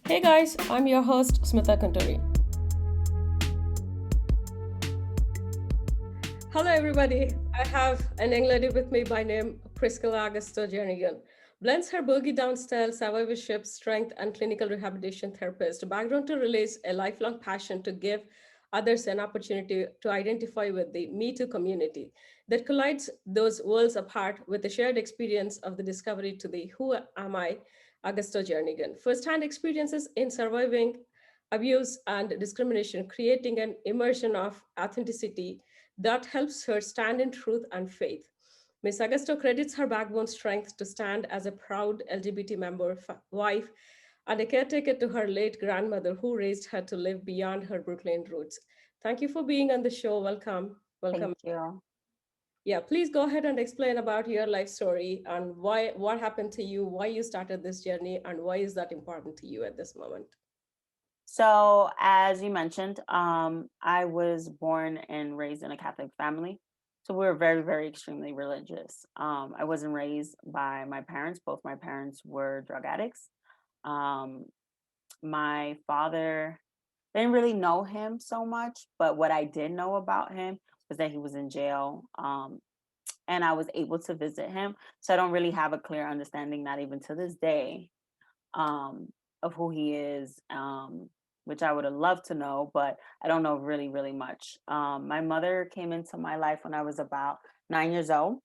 Hey guys, I'm your host Smitha. Hello everybody. I have an young lady with me by name Priscilla Agosto-Jernigan. Blends her boogie down style, survivorship, strength, and clinical rehabilitation therapist background to release a lifelong passion to give others an opportunity to identify with the Me Too community that collides those worlds apart with the shared experience of the discovery to the Who Am I, Agosto-Jernigan. First-hand experiences in surviving abuse and discrimination, creating an immersion of authenticity that helps her stand in truth and faith. Ms. Augusto credits her backbone strength to stand as a proud LGBT member, wife, and a caretaker to her late grandmother who raised her to live beyond her Brooklyn roots. Thank you for being on the show. Welcome. Thank Welcome. you. Yeah, please go ahead and explain about your life story and what happened to you, why you started this journey, and why is that important to you at this moment. So, as you mentioned, I was born and raised in a Catholic family. So, we were very, very extremely religious. I wasn't raised by my parents. Both my parents were drug addicts. Um, my father didn't really know him so much, but what I did know about him was that he was in jail. And I was able to visit him. So, I don't really have a clear understanding, not even to this day, um, of who he is, which I would have loved to know, but I don't know really, really much. My mother came into my life when I was about 9 years old.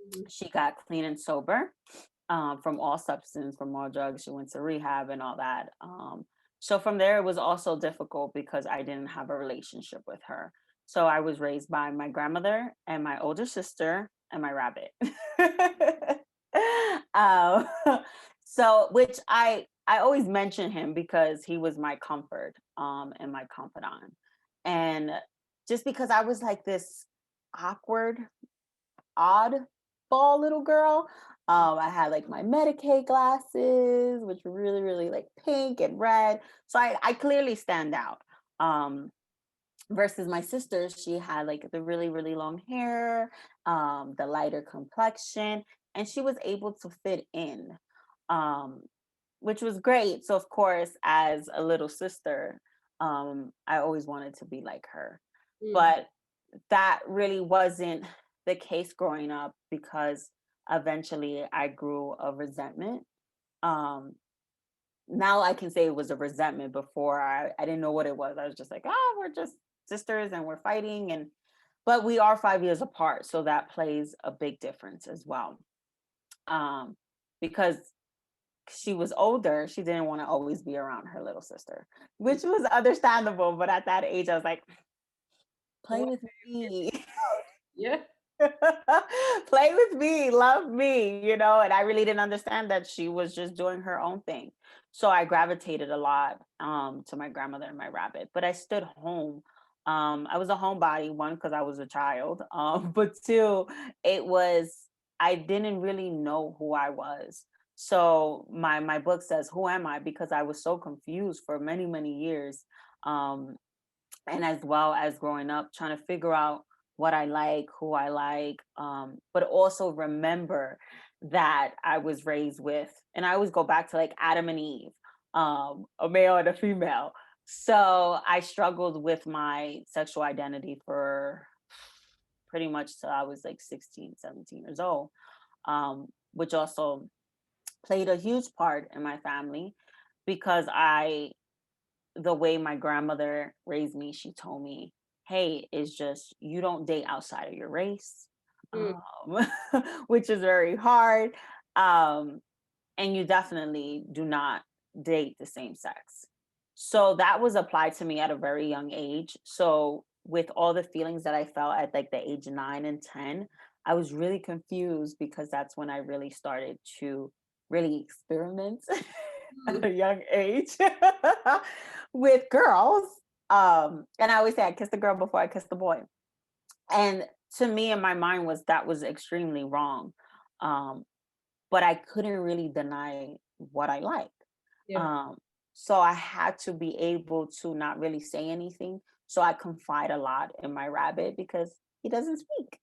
Mhm. She got clean and sober from all substance, from all drugs. She went to rehab and all that. So from there, it was also difficult because I didn't have a relationship with her. So I was raised by my grandmother and my older sister and my rabbit. um, so which I always mention him because he was my comfort and my confidant. And just because I was like this awkward, odd ball little girl. I had like my Medicaid glasses, which were really, really like pink and red. So I clearly stand out. Um, versus my sister, she had like the really, really long hair, the lighter complexion, and she was able to fit in, um, which was great. So, of course, as a little sister, I always wanted to be like her. Mm. But that really wasn't the case growing up because eventually I grew a resentment. Um, Now I can say it was a resentment. Before I didn't know what it was. I was just like, we're just sisters and we're fighting. And but we are 5 years apart. So that plays a big difference as well. Um, because she was older, she didn't want to always be around her little sister, which was understandable. But at that age, I was like, play What with is me. about? Yeah. Play with me, love me, and I really didn't understand that she was just doing her own thing. So I gravitated a lot to my grandmother and my rabbit, but I stood home. I was a homebody, one, because I was a child, but two, it was, I didn't really know who I was. So my book says, who am I? Because I was so confused for many, many years. Um, and as well as growing up trying to figure out what I like, who I like, but also remember that I was raised with, and I always go back to like Adam and Eve, a male and a female. So I struggled with my sexual identity for pretty much till I was like 16, 17 years old, which also played a huge part in my family because the way my grandmother raised me, she told me, hey, it's just you don't date outside of your race, Mm. um, which is very hard. Um, and you definitely do not date the same sex. So that was applied to me at a very young age. So with all the feelings that I felt at like the age 9 and 10, I was really confused because that's when I really started to really experiment at a Mm. young age with girls. And I always say I kissed the girl before I kissed the boy. And to me, in my mind, that was extremely wrong. Um, but I couldn't really deny what I liked. Yeah. Um, so I had to be able to not really say anything. So I confide a lot in my rabbit because he doesn't speak.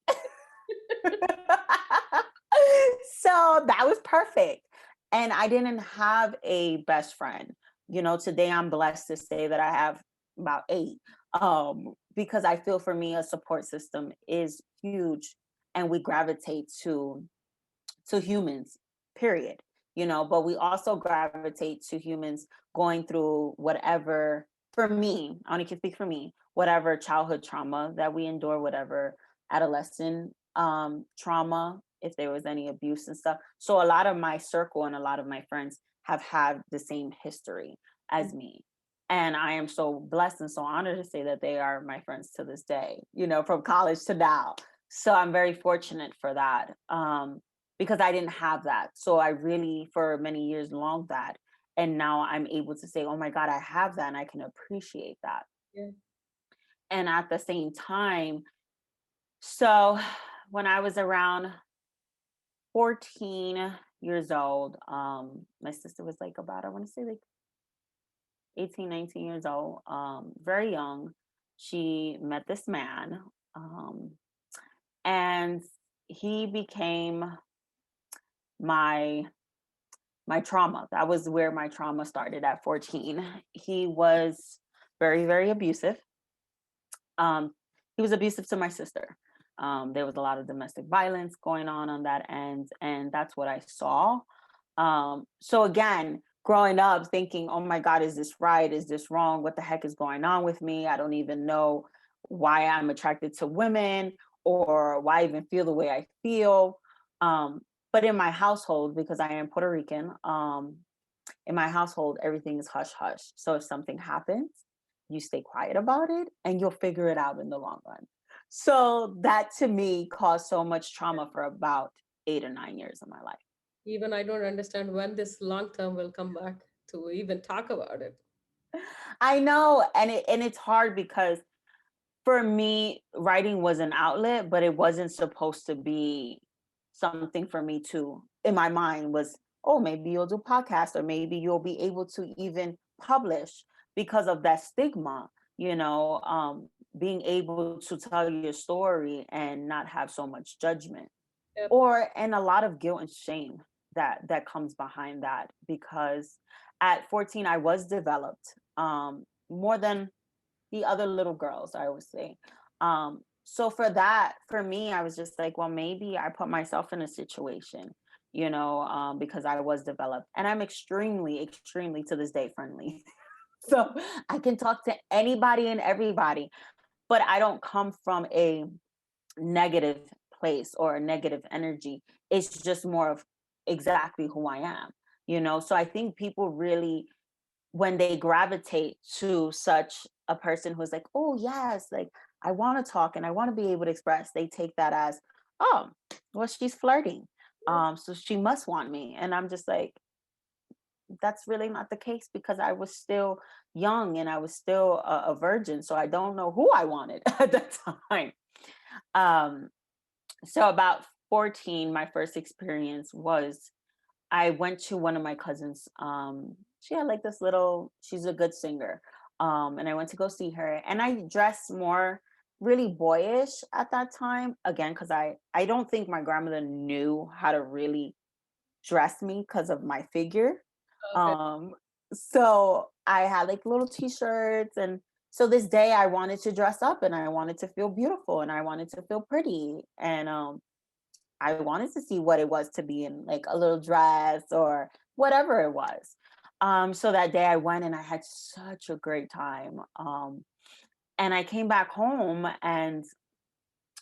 So that was perfect. And I didn't have a best friend. Today I'm blessed to say that I have about 8, because I feel for me a support system is huge, and we gravitate to humans, period. But we also gravitate to humans going through whatever, for me, I only can speak for me, whatever childhood trauma that we endure, whatever adolescent trauma, if there was any abuse and stuff. So a lot of my circle and a lot of my friends have had the same history as me. And I am so blessed and so honored to say that they are my friends to this day, from college to now. So I'm very fortunate for that. Because I didn't have that. So I really, for many years, longed that. And now I'm able to say, oh my God, I have that and I can appreciate that. Yeah. And at the same time, so when I was around 14 years old, my sister was like about, I want to say like 18, 19 years old, very young. She met this man, um, and he became my my trauma. That was where my trauma started at 14. He was very, very abusive. Um, he was abusive to my sister. There was a lot of domestic violence going on that end, and that's what I saw. So again, growing up thinking, oh my God, is this right? Is this wrong? What the heck is going on with me? I don't even know why I'm attracted to women or why I even feel the way I feel. Um, but in my household, because I am Puerto Rican, in my household, everything is hush hush. So if something happens, you stay quiet about it and you'll figure it out in the long run. So that to me caused so much trauma for about 8 or 9 years of my life. Even I don't understand when this long term will come back to even talk about it. I know, and it's hard because for me, writing was an outlet, but it wasn't supposed to be something for me to, in my mind, was, oh, maybe you'll do podcasts or maybe you'll be able to even publish because of that stigma, being able to tell your story and not have so much judgment Yep. or and a lot of guilt and shame that comes behind that because at 14 I was developed more than the other little girls, I would say. So for that, for me, I was just like, well, maybe I put myself in a situation, because I was developed. And I'm extremely, extremely to this day friendly. So I can talk to anybody and everybody, but I don't come from a negative place or a negative energy. It's just more of exactly who I am, So I think people really, when they gravitate to such a person who's like, oh yes, like I want to talk and I want to be able to express, they take that as, oh, well, she's flirting. So she must want me. And I'm just like, that's really not the case because I was still young and I was still a virgin. So I don't know who I wanted at that time. Um, so about 14, my first experience was I went to one of my cousins. She had like this little, she's a good singer. And I went to go see her and I dressed more really boyish at that time. Again, because I don't think my grandmother knew how to really dress me because of my figure. Okay. Um, so I had like little t-shirts and so this day I wanted to dress up and I wanted to feel beautiful and I wanted to feel pretty. And I wanted to see what it was to be in like a little dress or whatever it was. So that day I went and I had such a great time. And I came back home and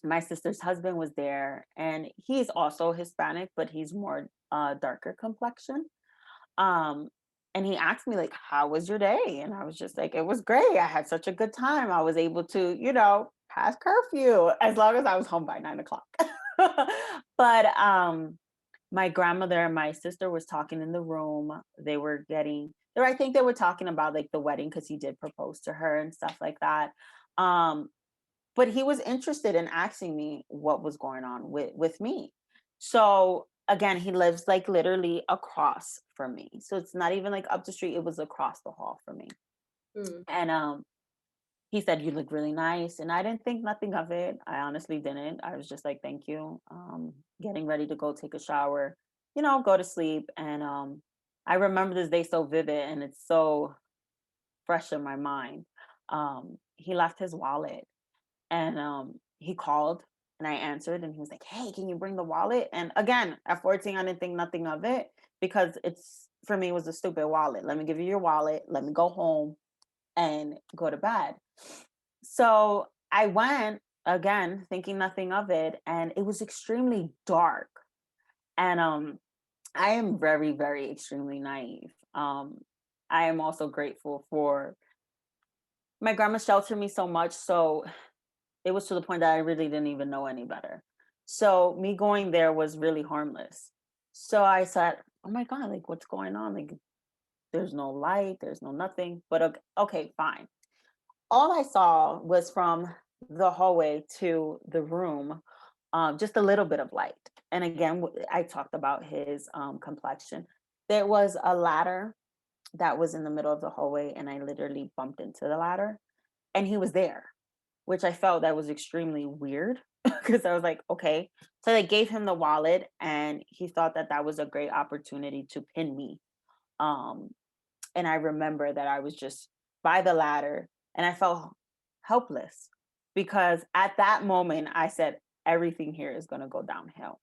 my sister's husband was there and he's also Hispanic, but he's more darker complexion. Um, and he asked me like, how was your day? And I was just like, it was great. I had such a good time. I was able to, pass curfew as long as I was home by 9 o'clock. But my grandmother and my sister was talking in the room. They were I think they were talking about like the wedding because he did propose to her and stuff like that. Um, but he was interested in asking me what was going on with me. So again, he lives like literally across from me. So it's not even like up the street, it was across the hall from me. Hmm. And he said, you look really nice. And I didn't think nothing of it. I honestly didn't. I was just like, thank you. Getting ready to go take a shower, go to sleep. And I remember this day so vivid, and it's so fresh in my mind. He left his wallet, and he called, and I answered, and he was like, "Hey, can you bring the wallet?" And again, at 14, I didn't think nothing of it, because it's, for me, it was a stupid wallet. Let me give you your wallet. Let me go home and go to bed. So I went, again thinking nothing of it, and it was extremely dark. And I am very, very extremely naive. I am also grateful for my grandma sheltered me so much, so it was to the point that I really didn't even know any better. So me going there was really harmless. So I said, "Oh my God, like what's going on? Like there's no light, there's no nothing." But okay, okay, fine. All I saw was from the hallway to the room, just a little bit of light. And again, I talked about his complexion. There was a ladder that was in the middle of the hallway, and I literally bumped into the ladder, and he was there, which I felt that was extremely weird, because I was like, okay. So they gave him the wallet, and he thought that that was a great opportunity to pin me. Um, and I remember that I was just by the ladder, and I felt helpless, because at that moment I said, everything here is going to go downhill.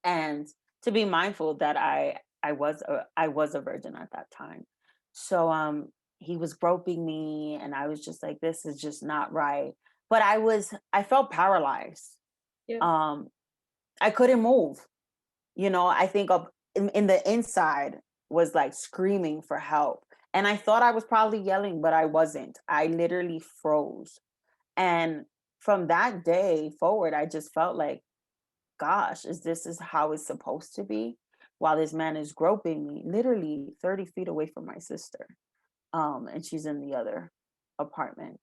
And to be mindful that I was a virgin at that time. So he was groping me, and I was just like, this is just not right. But I felt paralyzed. Yeah. Um I couldn't move. I think of in the inside was like screaming for help. And I thought I was probably yelling, but I wasn't. I literally froze. And from that day forward, I just felt like, gosh, is how it's supposed to be? While this man is groping me, literally 30 feet away from my sister. And she's in the other apartment.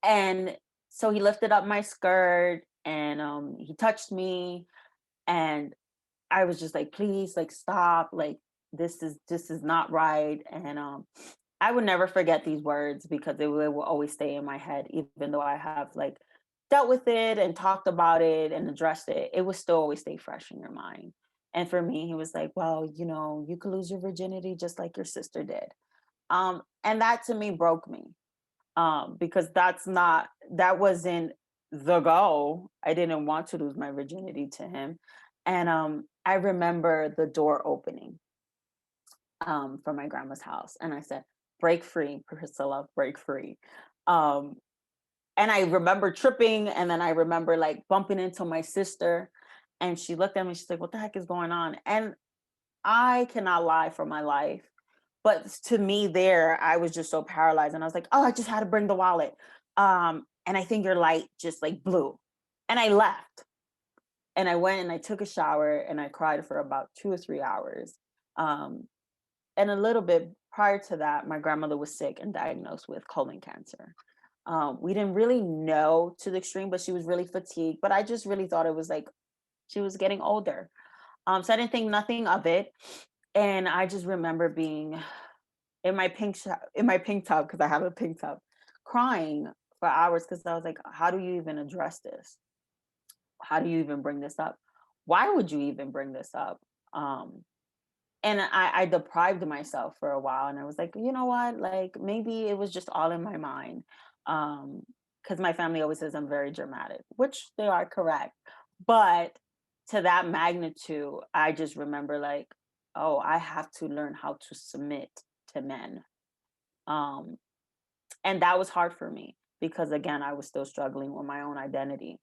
And so he lifted up my skirt, and he touched me, and I was just like, please, like stop, like this is not right. And I would never forget these words, because will always stay in my head, even though I have like dealt with it and talked about it and addressed it. It would still always stay fresh in your mind. And for me, he was like, well, you could lose your virginity just like your sister did. And that to me broke me, because that wasn't the goal. I didn't want to lose my virginity to him. And I remember the door opening from my grandma's house, and I said, break free, Priscilla, break free. um and I remember tripping, and then I remember like bumping into my sister, and she looked at me, she's like, what the heck is going on? And I cannot lie for my life, but to me there, I was just so paralyzed, and I was like, oh, I just had to bring the wallet. And I think your light just like blew, and I left, and I went and I took a shower, and I cried for about 2 or 3 hours. um and a little bit prior to that, my grandmother was sick and diagnosed with colon cancer. We didn't really know to the extreme, but she was really fatigued, but I just really thought it was like she was getting older. So I didn't think nothing of it. And I just remember being in my pink tub, because I have a pink tub, crying for hours, because I was like, how do you even address this? How do you even bring this up? Why would you even bring this up? Um, and I deprived myself for a while, and I was like, you know what? Like maybe it was just all in my mind. Because my family always says I'm very dramatic, which they are correct. But to that magnitude, I just remember like, oh, I have to learn how to submit to men. Um, and that was hard for me, because again, I was still struggling with my own identity.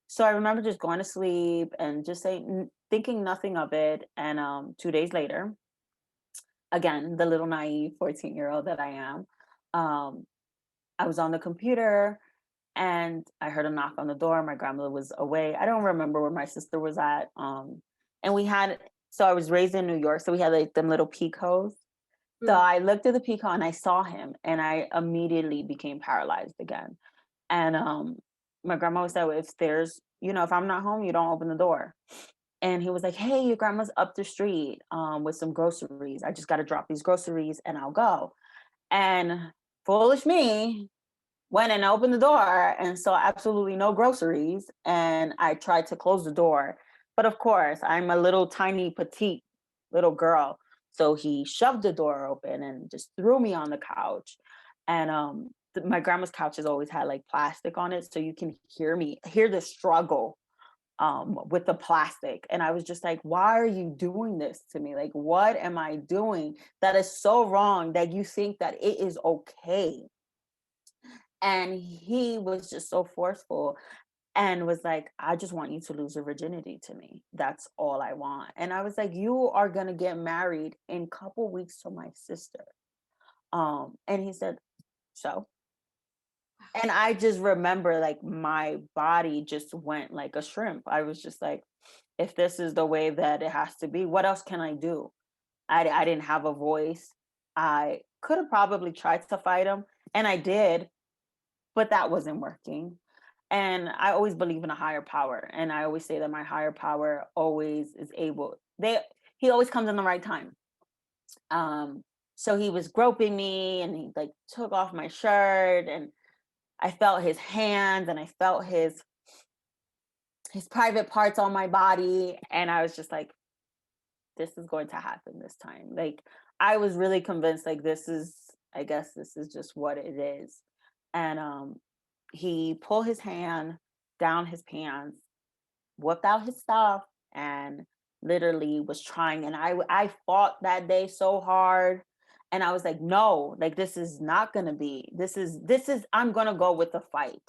So I remember just going to sleep and just saying, thinking nothing of it. And 2 days later, again, the little naive 14-year-old that I am, um, I was on the computer, and I heard a knock on the door. My grandmother was away. I don't remember where my sister was at. And so I was raised in New York, so we had like them little peekoes. So Mm. I looked at the peacock, and I saw him, and I immediately became paralyzed again. And my grandma always said, if if I'm not home, you don't open the door. And he was like, hey, your grandma's up the street with some groceries. I just got to drop these groceries, and I'll go. And foolish me went and opened the door and saw absolutely no groceries. And I tried to close the door. But of course, I'm a little tiny, petite little girl. So he shoved the door open and just threw me on the couch. And my grandma's couch has always had like plastic on it, so you can hear the struggle with the plastic. And I was just like, why are you doing this to me? Like, what am I doing that is so wrong that you think that it is okay? And he was just so forceful and was like, I just want you to lose your virginity to me. That's all I want. And I was like, you are going to get married in a couple weeks to my sister. And he said, so, and I just remember like my body just went like a shrimp. I was just like, if this is the way that it has to be, what else can I do? I didn't have a voice. I could have probably tried to fight him, and I did, but that wasn't working. And I always believe in a higher power, and I always say that my higher power always is able. He always comes in the right time. Um, so he was groping me, and he like took off my shirt, and I felt his hands, and I felt his private parts on my body, and I was just like, this is going to happen this time. Like I was really convinced like I guess this is just what it is. And he pulled his hand down his pants, whipped out his stuff, and literally was trying. And I fought that day so hard. And I was like, no, like this is not gonna be. This is I'm gonna go with the fight.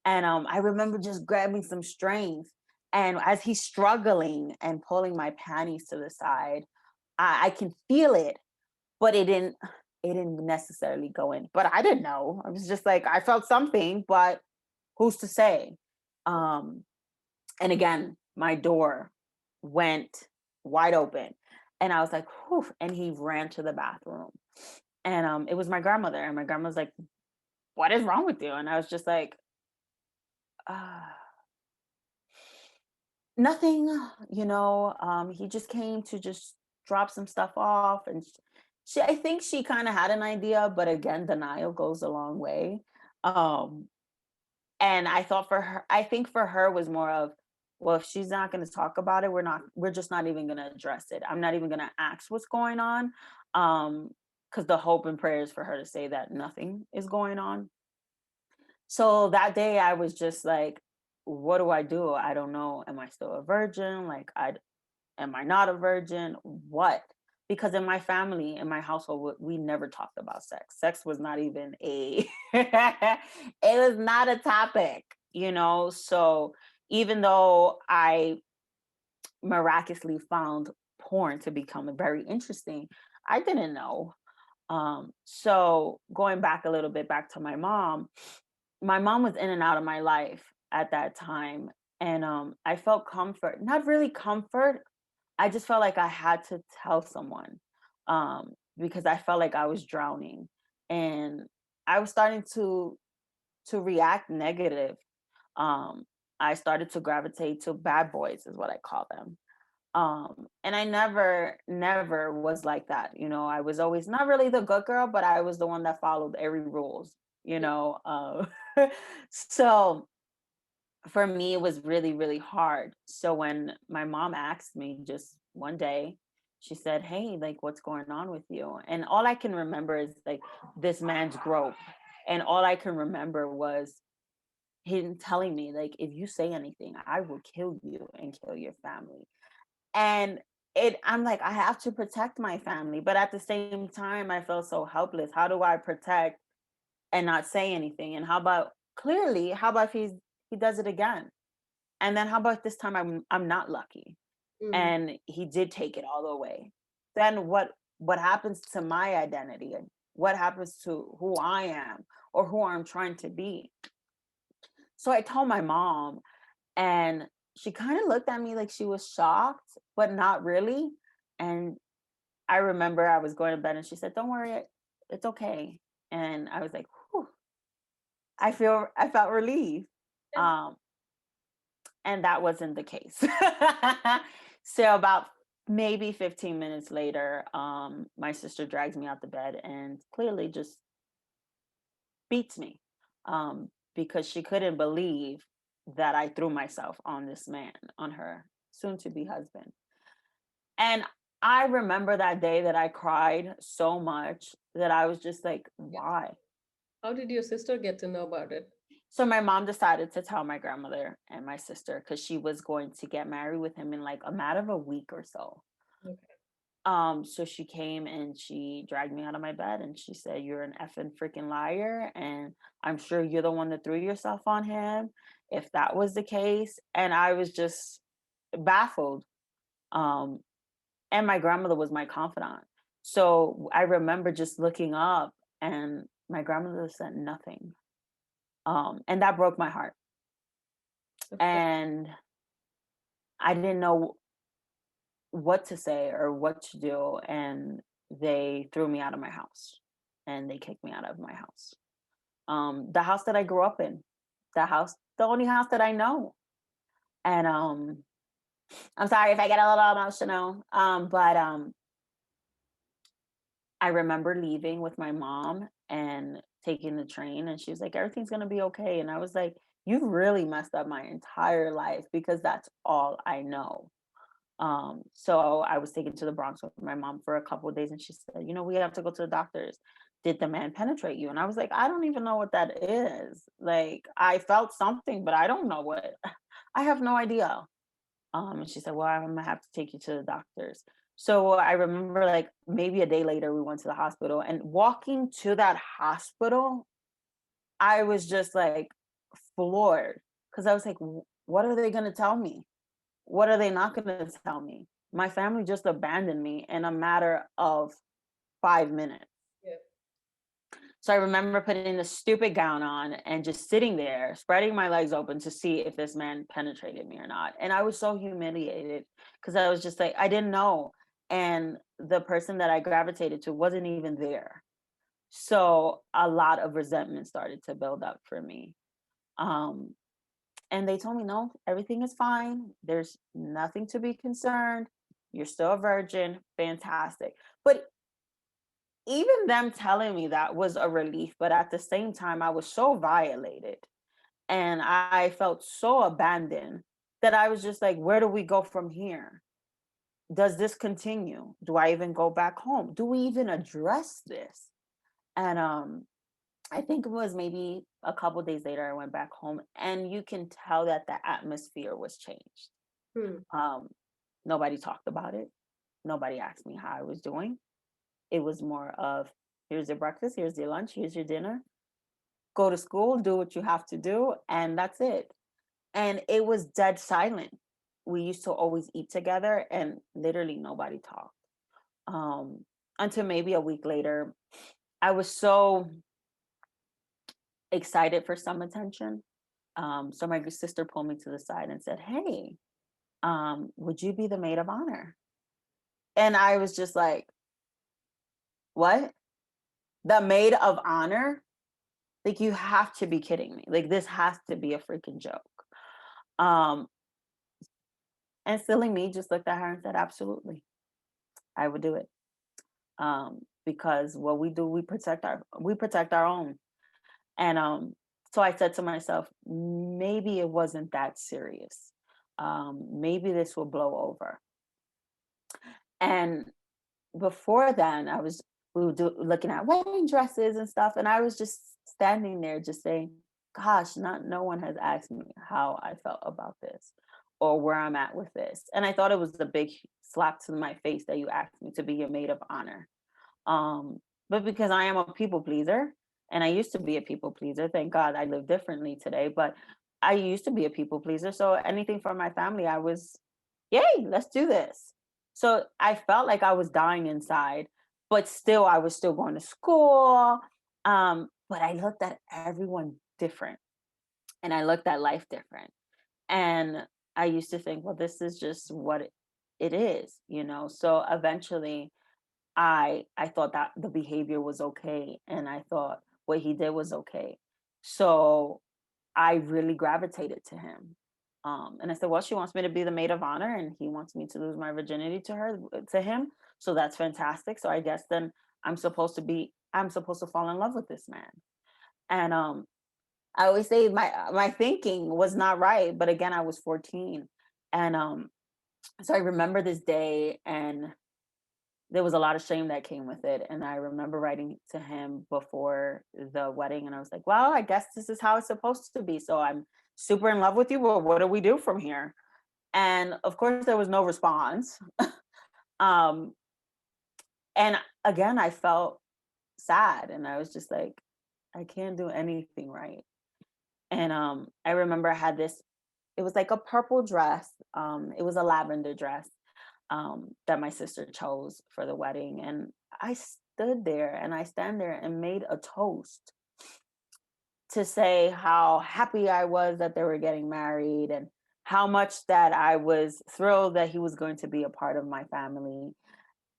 And I remember just grabbing some strength. And as he's struggling and pulling my panties to the side, I can feel it, but it didn't necessarily go in. But I didn't know. I was just like, I felt something, but who's to say? Um, and again, my door went wide open. And I was like, whew, and he ran to the bathroom. And it was my grandmother. And my grandma's like, what is wrong with you? And I was just like, uh, nothing, he just came to just drop some stuff off. And I think she kind of had an idea, but again, denial goes a long way. Um, and I think for her was more of, well, if she's not going to talk about it, we're just not even going to address it. I'm not even going to ask what's going on. Because the hope and prayer is for her to say that nothing is going on. So that day I was just like, what do I do? I don't know. Am I still a virgin? Like, am I not a virgin? What? Because in my family, in my household, we never talked about sex. Sex was not even it was not a topic, you know? So even though I miraculously found porn to become very interesting, I didn't know. So going back a little bit back to my mom was in and out of my life at that time. And I felt comfort, not really comfort. I just felt like I had to tell someone because I felt like I was drowning. And I was starting to react negative. Um, I started to gravitate to bad boys, is what I call them. And I never was like that. I was always not really the good girl, but I was the one that followed every rules, you know. So for me it was really really hard. So when my mom asked me just one day, she said, hey, like what's going on with you? And all I can remember is like this man's grope, and all I can remember was him telling me like, if you say anything, I will kill you and kill your family. And I'm like, I have to protect my family, but at the same time I felt so helpless. How do I protect and not say anything? And how about if he does it again? And then how about this time I'm not lucky Mm. and he did take it all the way? Then what happens to my identity, and what happens to who I am or who I'm trying to be? So I told my mom, and she kind of looked at me like she was shocked, but not really. And I remember I was going to bed and she said, don't worry, it's okay. And I was like, whew, I felt relieved. Yeah. Um, and that wasn't the case. So about maybe 15 minutes later, my sister drags me out the bed and clearly just beats me, because she couldn't believe that I threw myself on this man, on her soon to be husband. And I remember that day that I cried so much that I was just like, Yeah. why? How did your sister get to know about it? So my mom decided to tell my grandmother and my sister because she was going to get married with him in like a matter of a week or so. Okay. So she came and she dragged me out of my bed and she said, "You're an effing freaking liar, and I'm sure you're the one that threw yourself on him, if that was the case." And I was just baffled. Um, and my grandmother was my confidant. So I remember just looking up and my grandmother said nothing. And that broke my heart. Of course. And I didn't know what to say or what to do. And they threw me out of my house and they kicked me out of my house. The house that I grew up in, the only house that I know. And I'm sorry if I get a little emotional. But I remember leaving with my mom and taking the train, and she was like, "Everything's gonna be okay." And I was like, "You really messed up my entire life because that's all I know." So I was taken to the Bronx with my mom for a couple of days, and she said, "We have to go to the doctors. Did the man penetrate you?" And I was like, "I don't even know what that is. Like, I felt something, but I don't know what. I have no idea." And she said, "Well, I'm gonna have to take you to the doctors." So I remember, like, maybe a day later, we went to the hospital, and walking to that hospital, I was just like floored because I was like, What are they gonna tell me? What are they not gonna tell me? My family just abandoned me in a matter of 5 minutes." Yeah. So I remember putting the stupid gown on and just sitting there, spreading my legs open to see if this man penetrated me or not. And I was so humiliated because I was just like, I didn't know. And the person that I gravitated to wasn't even there. So a lot of resentment started to build up for me. Um, and they told me, no, everything is fine. There's nothing to be concerned. You're still a virgin. Fantastic. But even them telling me that was a relief, but at the same time, I was so violated and I felt so abandoned that I was just like, where do we go from here? Does this continue? Do I even go back home? Do we even address this? And I think it was maybe a couple days later, I went back home, and you can tell that the atmosphere was changed. Hmm. Um, Nobody talked about it. Nobody asked me how I was doing. It was more of, here's your breakfast, here's your lunch, here's your dinner. Go to school, do what you have to do, and that's it. And it was dead silent. We used to always eat together, and literally nobody talked. Um, until maybe a week later, I was so excited for some attention. So my sister pulled me to the side and said, "Hey, would you be the maid of honor?" And I was just like, "What? The maid of honor? Like, you have to be kidding me. Like, this has to be a freaking joke." Um, and silly me just looked at her and said, "Absolutely, I would do it." Because what we do, we protect our own. And so I said to myself, maybe it wasn't that serious. Maybe this will blow over. And before then, we were looking at wedding dresses and stuff, and I was just standing there, just saying, "Gosh, not no one has asked me how I felt about this, or where I'm at with this." And I thought it was a big slap to my face that you asked me to be your maid of honor. Um, but because I am a people pleaser, and I used to be a people pleaser, thank God I live differently today, but I used to be a people pleaser. So anything for my family, I was, yay, let's do this. So I felt like I was dying inside, but still, I was still going to school. But I looked at everyone different and I looked at life different. And I used to think, well, this is just what it is. So eventually, I thought that the behavior was okay, and I thought what he did was okay. So I really gravitated to him. And I said, well, she wants me to be the maid of honor, and he wants me to lose my virginity to him. So that's fantastic. So I guess then I'm supposed to fall in love with this man. And I always say my thinking was not right, but again, I was 14. And so I remember this day, and there was a lot of shame that came with it. And I remember writing to him before the wedding, and I was like, well, I guess this is how it's supposed to be. So I'm super in love with you, but what do we do from here? And of course, there was no response. um, and again, I felt sad, and I was just like, I can't do anything right. And I remember I had this, it was like a purple dress. It was a lavender dress that my sister chose for the wedding. And I stood there and I stand there and made a toast to say how happy I was that they were getting married, and how much that I was thrilled that he was going to be a part of my family.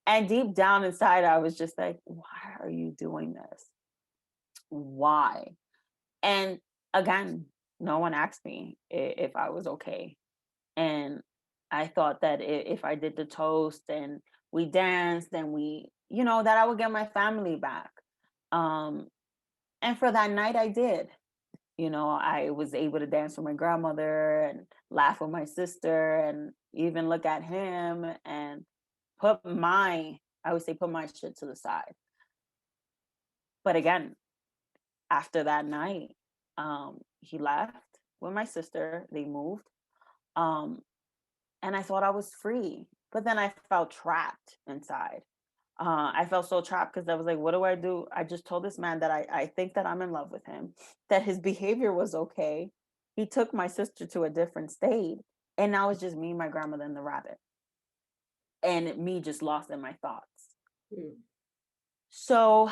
And deep down inside, I was just like, why are you doing this? Why? And again, no one asked me if I was okay. And I thought that if I did the toast and we danced and that I would get my family back. Um, and for that night, I did. I was able to dance with my grandmother and laugh with my sister and even look at him and I would say, put my shit to the side. But again, after that night, he left with my sister. They moved. Um, and I thought I was free, but then I felt trapped inside. I felt so trapped because I was like, what do I do? I just told this man that I think that I'm in love with him, that his behavior was okay. He took my sister to a different state, and now it's just me, my grandmother, and the rabbit, and me just lost in my thoughts. Mm. So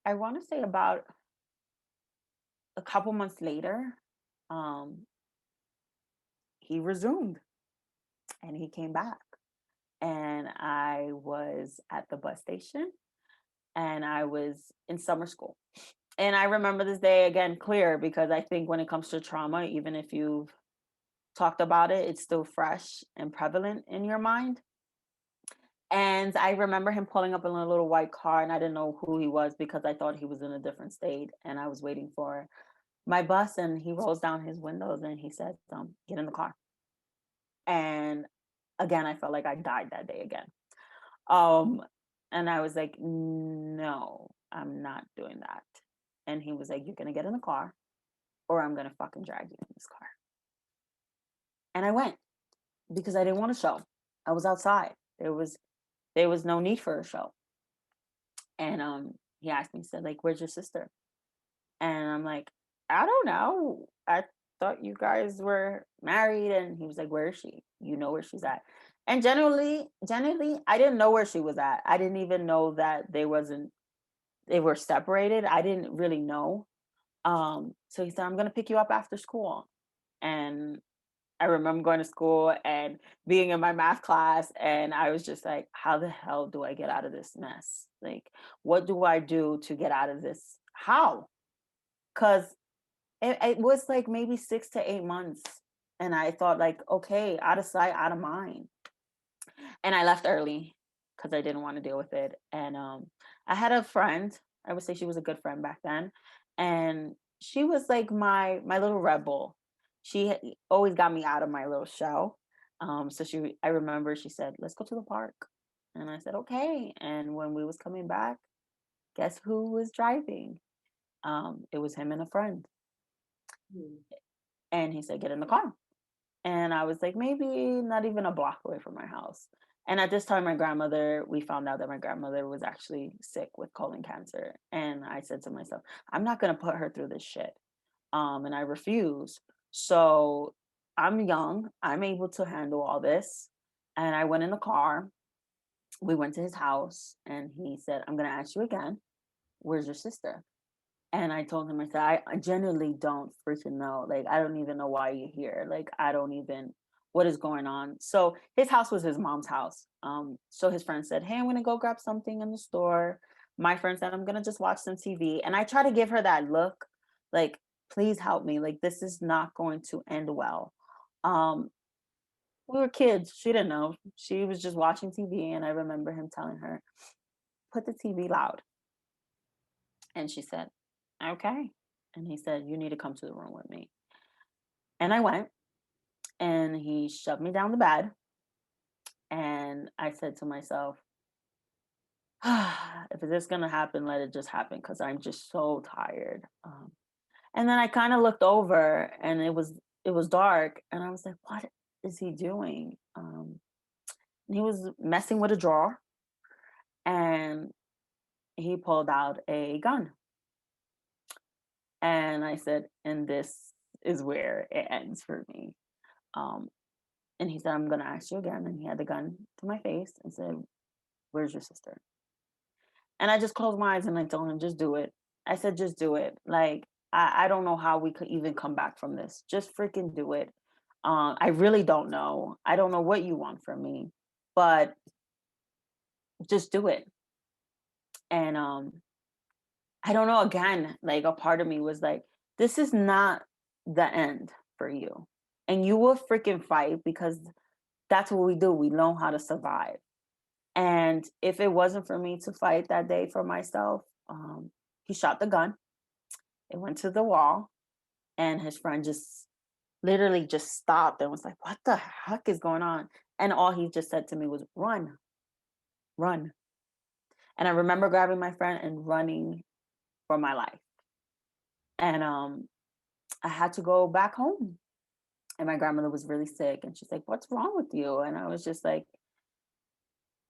I want to say about a couple months later, um, he resumed and he came back. And I was at the bus station and I was in summer school. And I remember this day again clear because I think when it comes to trauma, even if you've talked about it, it's still fresh and prevalent in your mind. And I remember him pulling up in a little white car, and I didn't know who he was because I thought he was in a different state. And I was waiting for my bus, and he rolls down his windows and he says, get in the car. And again, I felt like I died that day again. Um, and I was like, no, I'm not doing that. And he was like, you're gonna get in the car or I'm gonna fucking drag you in this car. And I went because I didn't want to show. I was outside. There was no need for a show. And he asked me, he said, like, where's your sister? And I'm like, I don't know. I thought you guys were married. And he was like, where is she? You know where she's at. And generally, I didn't know where she was at. I didn't even know that they were separated. I didn't really know. So he said, I'm gonna pick you up after school. And I remember going to school and being in my math class, and I was just like, how the hell do I get out of this mess? Like, what do I do to get out of this? How? Because it was like maybe 6 to 8 months. And I thought, like, okay, out of sight, out of mind. And I left early because I didn't want to deal with it. And I had a friend. I would say she was a good friend back then, and she was like my little rebel. Always got me out of my little shell. I remember she said, "Let's go to the park," and I said, "Okay." And when we was coming back, guess who was driving? It was him and a friend, Mm. and he said, "Get in the car." And I was like, maybe not even a block away from my house. And at this time, we found out that my grandmother was actually sick with colon cancer. And I said to myself, I'm not going to put her through this shit. And I refuse. So I'm young. I'm able to handle all this. And I went in the car. We went to his house and he said, I'm going to ask you again, where's your sister? And I told him, I said, I genuinely don't freaking know. Like, I don't even know why you're here. Like, I don't even, what is going on? So his house was his mom's house. So his friend said, hey, I'm going to go grab something in the store. My friend said, I'm going to just watch some TV. And I try to give her that look, like, please help me. Like, this is not going to end well. Um, we were kids. She didn't know. She was just watching TV. And I remember him telling her, put the TV loud. And she said, okay. And he said, you need to come to the room with me. And I went and he shoved me down the bed. And I said to myself, if it's gonna happen, let it just happen because I'm just so tired. And then I kind of looked over and it was dark and I was like, what is he doing? And he was messing with a drawer and he pulled out a gun. And I said, and this is where it ends for me. Um, and he said, I'm gonna ask you again. And he had the gun to my face and said, where's your sister? And I just closed my eyes and I told him, just do it. I said, just do it. Like, I don't know how we could even come back from this. Just freaking do it. I really don't know. I don't know what you want from me, but just do it. And I don't know, again, like a part of me was like, this is not the end for you. And you will freaking fight because that's what we do. We know how to survive. And if it wasn't for me to fight that day for myself, he shot the gun. It went to the wall, and his friend just literally just stopped and was like, "What the heck is going on?" And all he just said to me was, "Run, run." And I remember grabbing my friend and running for my life. And I had to go back home. And my grandmother was really sick, and she's like, "What's wrong with you?" And I was just like,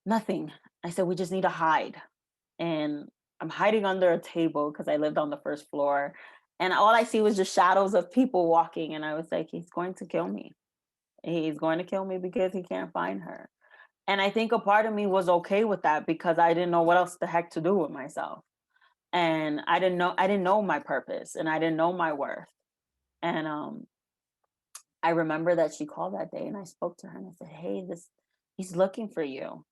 "Nothing." I said, "We just need to hide." And I'm hiding under a table because I lived on the first floor. And all I see was just shadows of people walking. And I was like, he's going to kill me. He's going to kill me because he can't find her. And I think a part of me was okay with that because I didn't know what else the heck to do with myself. And I didn't know my purpose and I didn't know my worth. And I remember that she called that day and I spoke to her and I said, "Hey, this he's looking for you."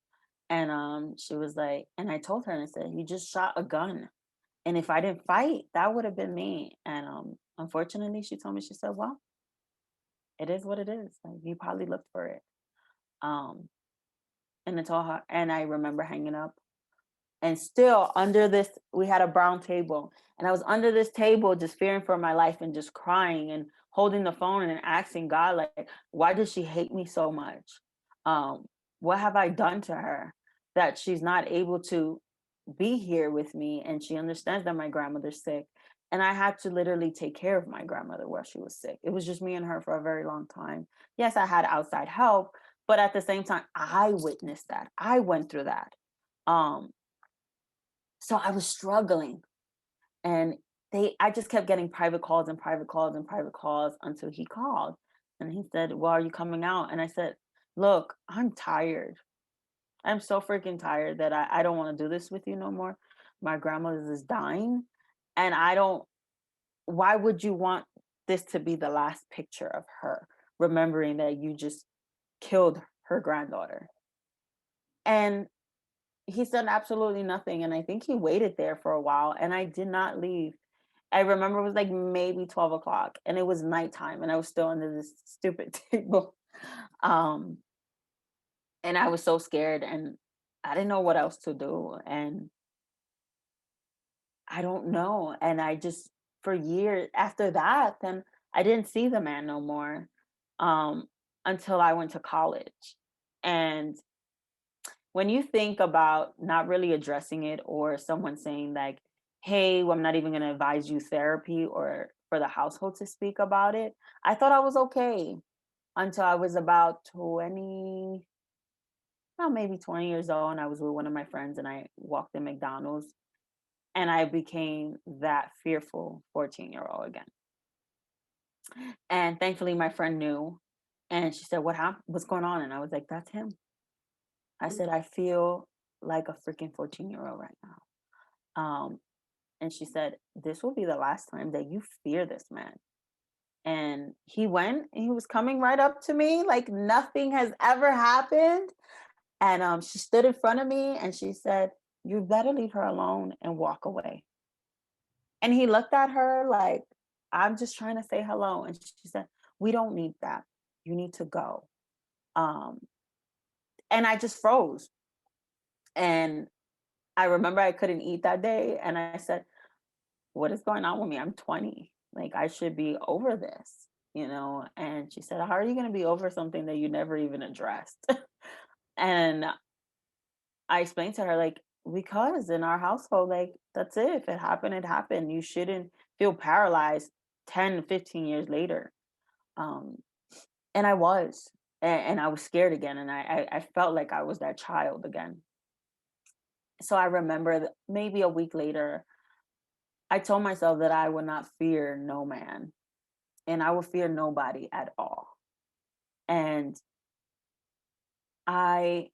And she was like, and I told her and I said, "You just shot a gun. And if I didn't fight, that would have been me." And unfortunately, she told me, she said, "Well, it is what it is. Like you probably looked for it." Um, and I told her, and I remember hanging up. And still under this, we had a brown table, and I was under this table just fearing for my life and just crying and holding the phone and asking God, like, why does she hate me so much? Um, what have I done to her that she's not able to be here with me? And she understands that my grandmother's sick. And I had to literally take care of my grandmother while she was sick. It was just me and her for a very long time. Yes, I had outside help, but at the same time, I witnessed that. I went through that. Um, so I was struggling, and I just kept getting private calls and private calls and private calls until he called. And he said, "Well, are you coming out?" And I said, "Look, I'm tired. I'm so freaking tired that I don't want to do this with you no more. My grandmother is dying. And I don't, why would you want this to be the last picture of her, remembering that you just killed her granddaughter?" And he said absolutely nothing. And I think he waited there for a while and I did not leave. I remember it was like maybe 12 o'clock and it was nighttime and I was still under this stupid table. Um, and I was so scared and I didn't know what else to do. And I don't know. And I just, for years after that, then I didn't see the man no more um, until I went to college. And when you think about not really addressing it or someone saying like, "Hey, well, I'm not even going to advise you therapy or for the household to speak about it," I thought I was okay until I was about 20, well, maybe 20 years old. And I was with one of my friends and I walked in McDonald's and I became that fearful 14-year-old again. And thankfully, my friend knew and she said, "What happened? What's going on?" And I was like, "That's him." I said, "I feel like a freaking 14-year-old right now." And she said, "This will be the last time that you fear this man." And he went and he was coming right up to me like nothing has ever happened. And she stood in front of me and she said, "You better leave her alone and walk away." And he looked at her like, "I'm just trying to say hello." And she said, "We don't need that. You need to go." Um, and I just froze. And I remember I couldn't eat that day. And I said, "What is going on with me? I'm 20. Like, I should be over this, you know?" And she said, "How are you going to be over something that you never even addressed?" And I explained to her, like, because in our household, like, that's it. If it happened, it happened. You shouldn't feel paralyzed 10, 15 years later. Um, and I was, and I was scared again. And I felt like I was that child again. So I remember that maybe a week later, I told myself that I would not fear no man and I would fear nobody at all. And I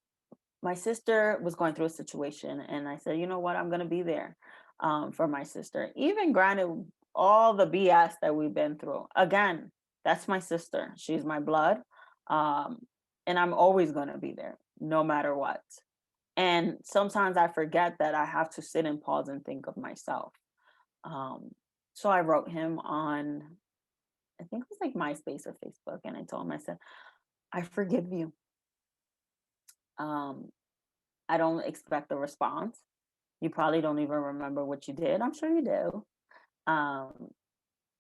my sister was going through a situation and I said, you know what, I'm gonna be there for my sister. Even granted all the BS that we've been through. Again, that's my sister. She's my blood. Um, and I'm always gonna be there, no matter what. And sometimes I forget that I have to sit and pause and think of myself. Um, so I wrote him on, I think it was like MySpace or Facebook, and I told him, I said, I forgive you. Um, I don't expect a response. You probably don't even remember what you did. I'm sure you do. Um,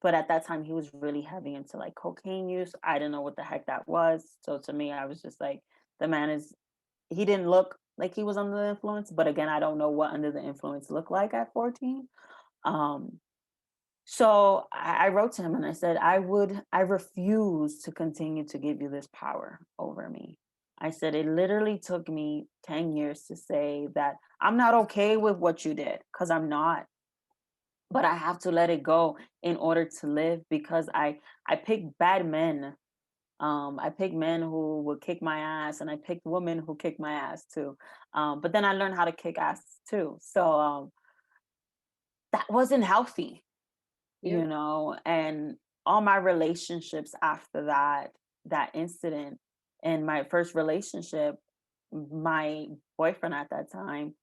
but at that time, he was really heavy into like cocaine use. I didn't know what the heck that was. So to me, I was just like, the man is, he didn't look like he was under the influence. But again, I don't know what under the influence looked like at 14. Um, So I wrote to him and I said, I refuse to continue to give you this power over me. I said, it literally took me 10 years to say that I'm not okay with what you did, because I'm not, but I have to let it go in order to live, because I picked bad men. I picked men who would kick my ass, and I picked women who kicked my ass too. But then I learned how to kick ass too. So that wasn't healthy, Yep. and all my relationships after that incident, and my first relationship, my boyfriend at that time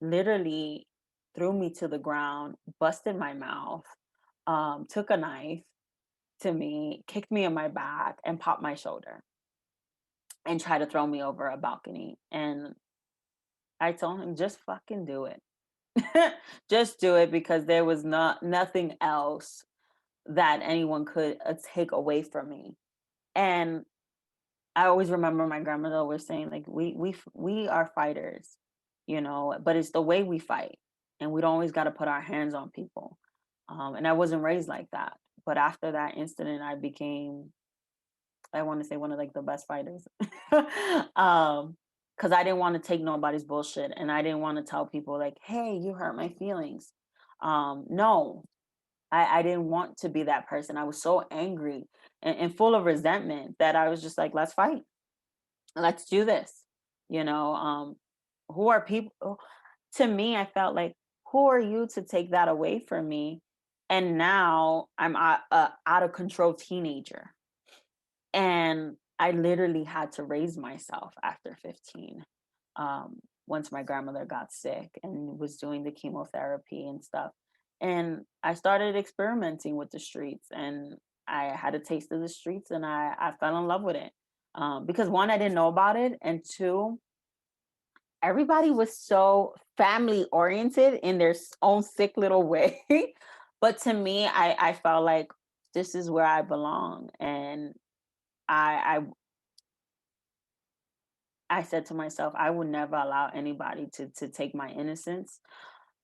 literally threw me to the ground, busted my mouth, took a knife to me, kicked me in my back, and popped my shoulder and tried to throw me over a balcony. And I told him, just fucking do it. Just do it, because there was nothing else that anyone could take away from me. And I always remember my grandmother always saying, like, we are fighters, but it's the way we fight, and we don't always got to put our hands on people. And I wasn't raised like that. But after that incident, I became, I want to say, one of like the best fighters. Because I didn't want to take nobody's bullshit, and I didn't want to tell people like, hey, you hurt my feelings. No, I didn't want to be that person. I was so angry and full of resentment that I was just like, let's fight. Let's do this. You know, who are people? To me, I felt like, who are you to take that away from me? And now I'm a out of control teenager. And I literally had to raise myself after 15. Once my grandmother got sick and was doing the chemotherapy and stuff. And I started experimenting with the streets, and I had a taste of the streets, and I fell in love with it. Because one, I didn't know about it. And two, everybody was so family oriented in their own sick little way. But to me, I felt like this is where I belong. And I I said to myself, I would never allow anybody to take my innocence,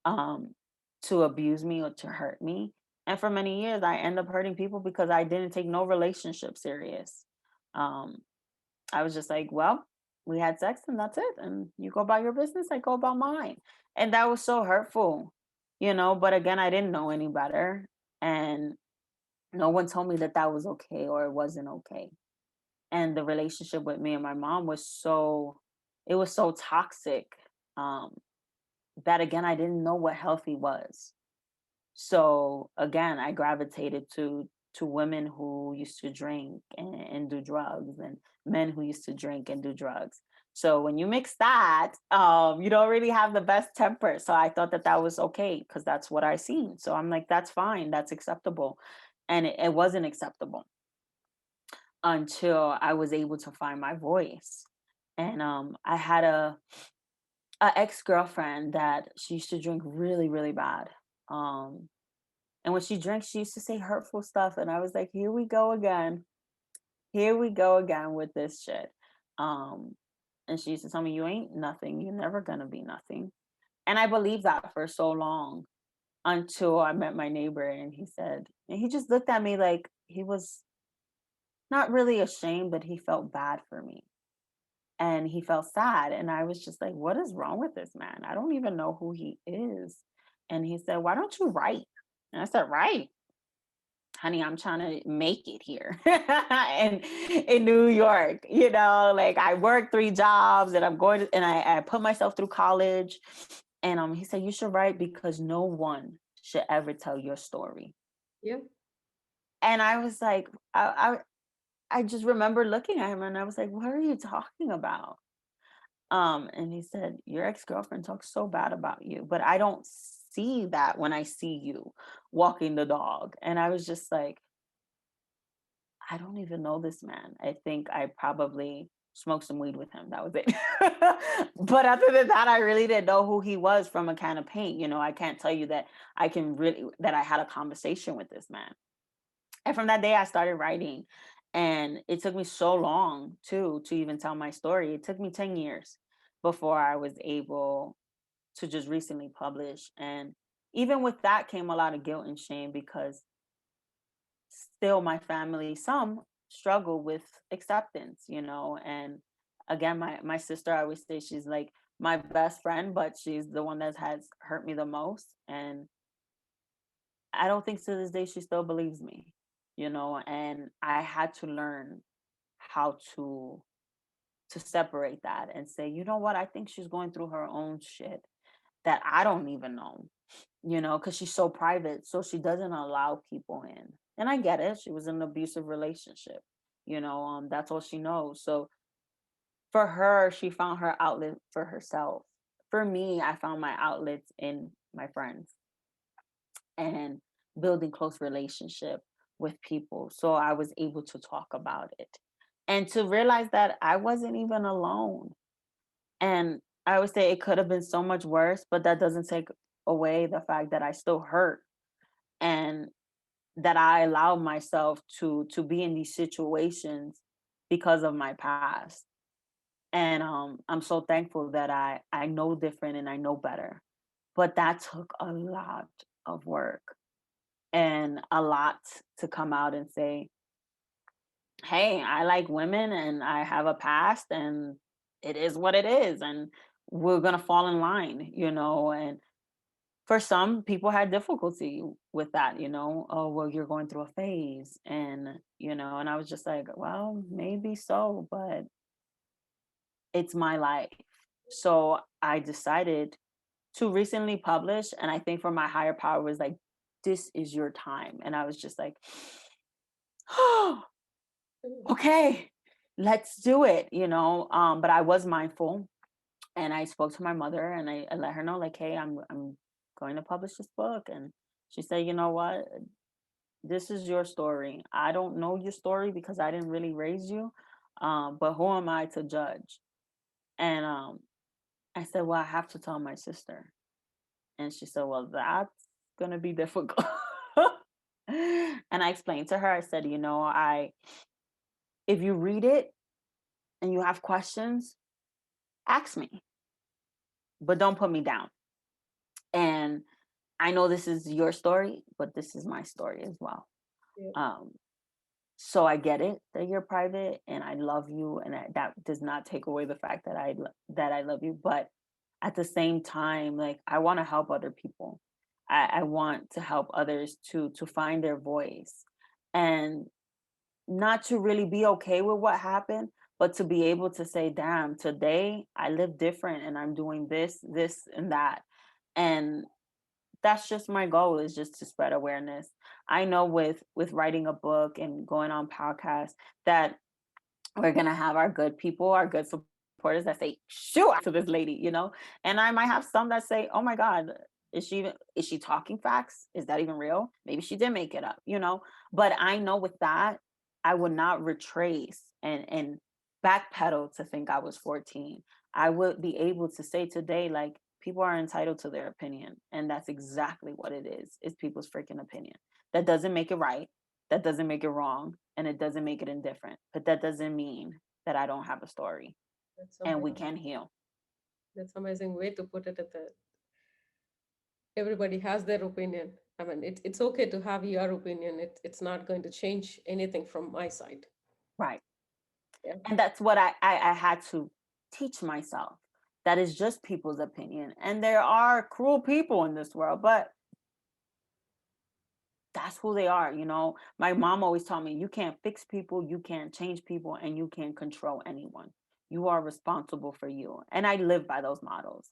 um, to abuse me or to hurt me. And for many years, I end up hurting people because I didn't take no relationship serious. Um, I was just like, well, we had sex and that's it. And you go about your business, I go about mine. And that was so hurtful, But again, I didn't know any better. And no one told me that that was okay or it wasn't okay. And the relationship with me and my mom was it was so toxic, um, that again, I didn't know what healthy was. So again, I gravitated to women who used to drink and do drugs, and men who used to drink and do drugs. So when you mix that, you don't really have the best temper. So I thought that that was okay because that's what I seen. So I'm like, that's fine, that's acceptable, and it wasn't acceptable until I was able to find my voice. And I had a ex-girlfriend that she used to drink really, really bad. Um, and when she drank, she used to say hurtful stuff. And I was like, here we go again. Here we go again with this shit. Um, and she used to tell me, you ain't nothing. You're never gonna be nothing. And I believed that for so long until I met my neighbor and he just looked at me like he was not really ashamed, but he felt bad for me and he felt sad. And I was just like, what is wrong with this man? I don't even know who he is. And he said, why don't you write? And I said, write. Honey, I'm trying to make it here in New York. Like I work 3 jobs and I'm going to, and I put myself through college. And he said, you should write because no one should ever tell your story. Yeah. And I was like, I just remember looking at him and I was like, what are you talking about? And he said, your ex-girlfriend talks so bad about you, but I don't see that when I see you walking the dog. And I was just like, I don't even know this man. I think I probably smoked some weed with him. That was it. But other than that, I really didn't know who he was from a can of paint. I can't tell you that that I had a conversation with this man. And from that day, I started writing. And it took me so long, too, to even tell my story. It took me 10 years before I was able to just recently publish. And even with that came a lot of guilt and shame because still my family, some struggle with acceptance, and again, my sister, I always say she's like my best friend, but she's the one that has hurt me the most. And I don't think to this day she still believes me, and I had to learn how to separate that and say, you know what, I think she's going through her own shit that I don't even know, because she's so private. So she doesn't allow people in. And I get it. She was in an abusive relationship, that's all she knows. So for her, she found her outlet for herself. For me, I found my outlets in my friends and building close relationship with people. So I was able to talk about it and to realize that I wasn't even alone. And I would say it could have been so much worse, but that doesn't take away the fact that I still hurt and that I allow myself to be in these situations because of my past. And I'm so thankful that I know different and I know better. But that took a lot of work and a lot to come out and say, hey, I like women and I have a past and it is what it is. And we're going to fall in line, and for some people had difficulty with that, oh, well, you're going through a phase. And I was just like, well, maybe so, but it's my life. So I decided to recently publish. And I think for my higher power was like, this is your time. And I was just like, oh, Mm. okay, let's do it, but I was mindful and I spoke to my mother and I let her know like, hey, I'm going to publish this book. And she said, you know what, this is your story. I don't know your story because I didn't really raise you, but who am I to judge? And I said, well, I have to tell my sister. And she said, well, that's gonna be difficult. And I explained to her, I said, I if you read it and you have questions, ask me, but don't put me down. And I know this is your story, but this is my story as well. Yeah. Um, so I get it that you're private, and I love you, and that does not take away the fact that I love you. But at the same time, like I want to help other people. I want to help others to find their voice, and not to really be okay with what happened, but to be able to say, damn, today I live different and I'm doing this, and that. And that's just my goal, is just to spread awareness. I know with writing a book and going on podcasts that we're gonna have our good people, our good supporters that say, "Shoot, to this lady," and I might have some that say, "Oh my God, is she talking facts? Is that even real? Maybe she did make it up." But I know with that, I would not retrace and backpedal to think I was 14. I would be able to say today, like, people are entitled to their opinion, and that's exactly what it is. It's people's freaking opinion. That doesn't make it right. That doesn't make it wrong, and it doesn't make it indifferent. But that doesn't mean that I don't have a story That's and we amazing. can heal. That's amazing way to put it at that. Everybody has their opinion. I mean, it's okay to have your opinion. It's not going to change anything from my side. Right. Yeah. And that's what I had to teach myself. That is just people's opinion. And there are cruel people in this world, but that's who they are. My mom always taught me, you can't fix people, you can't change people, and you can't control anyone. You are responsible for you. And I live by those models.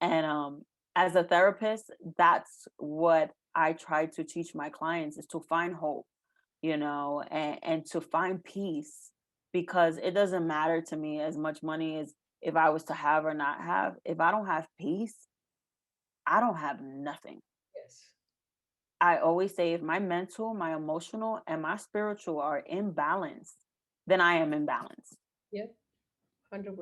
And as a therapist, that's what I try to teach my clients, is to find hope, and to find peace, because it doesn't matter to me as much money as if I was to have or not have. If I don't have peace, I don't have nothing. Yes. I always say, if my mental, my emotional, and my spiritual are in balance, then I am in balance. Yeah. 100%.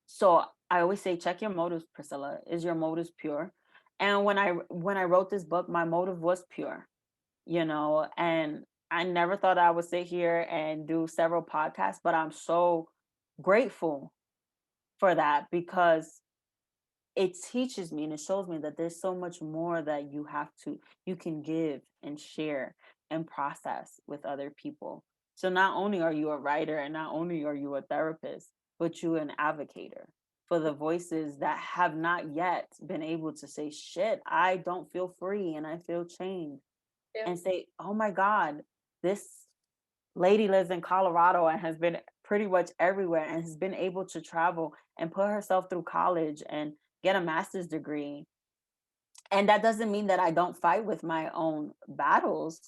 So I always say, check your motives, Priscilla. Is your motives pure? And when I wrote this book, my motive was pure, and I never thought I would sit here and do several podcasts, but I'm so grateful for that, because it teaches me and it shows me that there's so much more that you can give and share and process with other people. So not only are you a writer, and not only are you a therapist, but you're an advocator for the voices that have not yet been able to say, shit, I don't feel free and I feel chained, Yeah. and say, oh my God, this lady lives in Colorado and has been pretty much everywhere and has been able to travel and put herself through college and get a master's degree. And that doesn't mean that I don't fight with my own battles.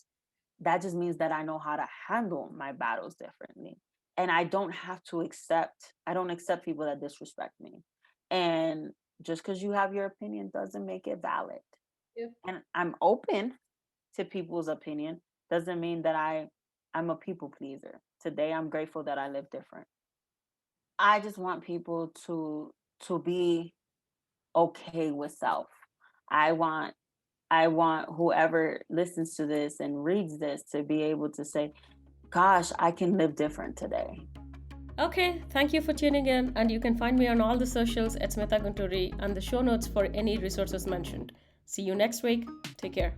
That just means that I know how to handle my battles differently. And I don't accept people that disrespect me. And just because you have your opinion doesn't make it valid. Yeah. And I'm open to people's opinion, doesn't mean that I'm a people pleaser. Today I'm grateful that I live different. I just want people to be okay with self. I want I want whoever listens to this and reads this to be able to say, gosh, I can live different today. Okay, thank you for tuning in, and you can find me on all the socials at Smitha Gunturi and the show notes for any resources mentioned. See you next week. Take care.